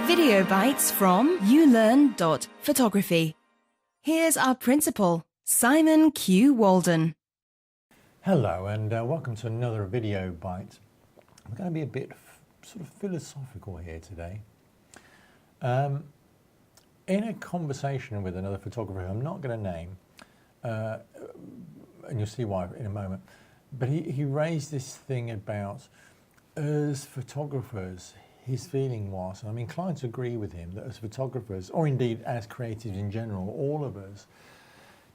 Video bites from ulearn.photography. Here's our principal, Simon Q. Walden. Hello and welcome to another video bite. I'm going to be a bit sort of philosophical here today. In a conversation with another photographer who I'm not going to name, and you'll see why in a moment, but he raised this thing about as photographers, his feeling was, and I'm inclined to agree with him, that as photographers, or indeed as creatives in general, all of us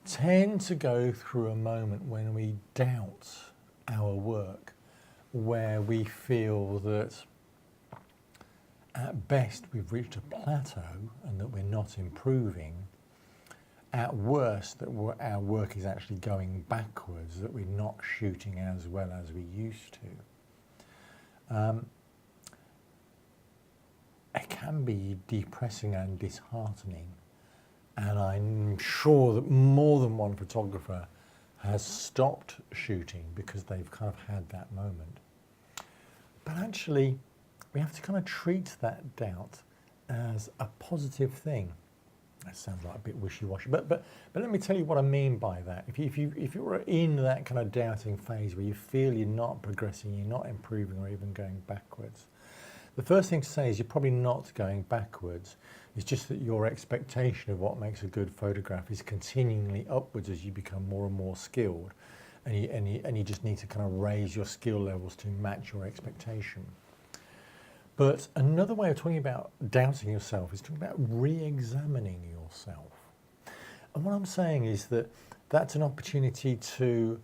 tend to go through a moment when we doubt our work, where we feel that at best we've reached a plateau and that we're not improving. At worst, that our work is actually going backwards, that we're not shooting as well as we used to. It can be depressing and disheartening, and I'm sure that more than one photographer has stopped shooting because they've kind of had that moment. But actually, we have to kind of treat that doubt as a positive thing. That sounds like a bit wishy-washy, but let me tell you what I mean by that. If you're in that kind of doubting phase where you feel you're not progressing, you're not improving, or even going backwards, the first thing to say is you're probably not going backwards. It's just that your expectation of what makes a good photograph is continually upwards as you become more and more skilled, and you just need to kind of raise your skill levels to match your expectation. But another way of talking about doubting yourself is talking about re-examining yourself. And what I'm saying is that that's an opportunity to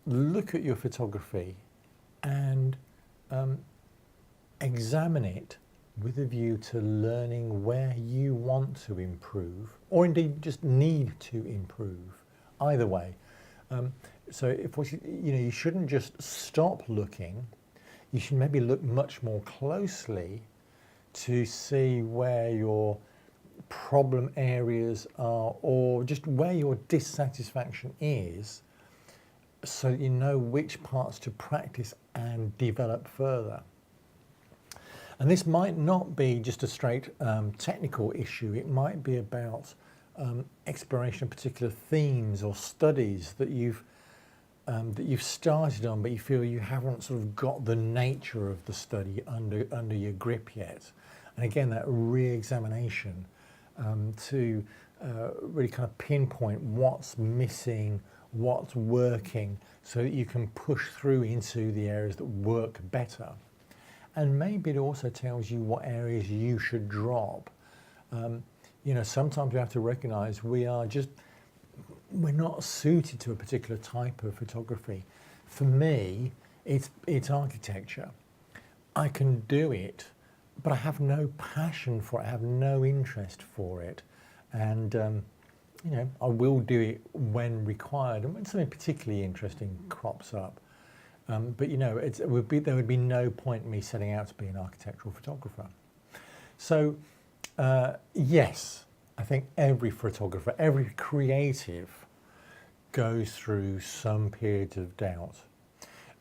look at your photography and examine it with a view to learning where you want to improve, or indeed just need to improve. Either way. So if you shouldn't just stop looking. You should maybe look much more closely to see where your problem areas are, or just where your dissatisfaction is, so that you know which parts to practice and develop further. And this might not be just a straight technical issue. It might be about exploration of particular themes or studies that you've started on, but you feel you haven't sort of got the nature of the study under your grip yet. And again, that re-examination to really kind of pinpoint what's missing, what's working, so that you can push through into the areas that work better. And maybe it also tells you what areas you should drop. Sometimes we have to recognize we're not suited to a particular type of photography. For me, it's architecture. I can do it, but I have no passion for it. I have no interest for it. And, I will do it when required and when something particularly interesting crops up. But there would be no point in me setting out to be an architectural photographer. So, yes, I think every photographer, every creative goes through some periods of doubt.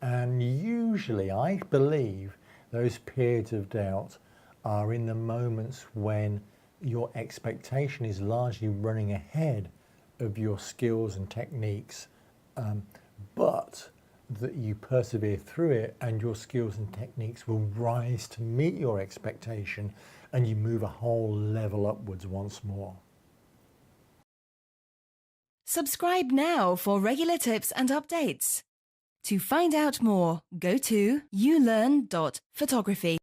And usually, I believe, those periods of doubt are in the moments when your expectation is largely running ahead of your skills and techniques, but that you persevere through it and your skills and techniques will rise to meet your expectation and you move a whole level upwards once more. Subscribe now for regular tips and updates. To find out more, go to ulearn.photography.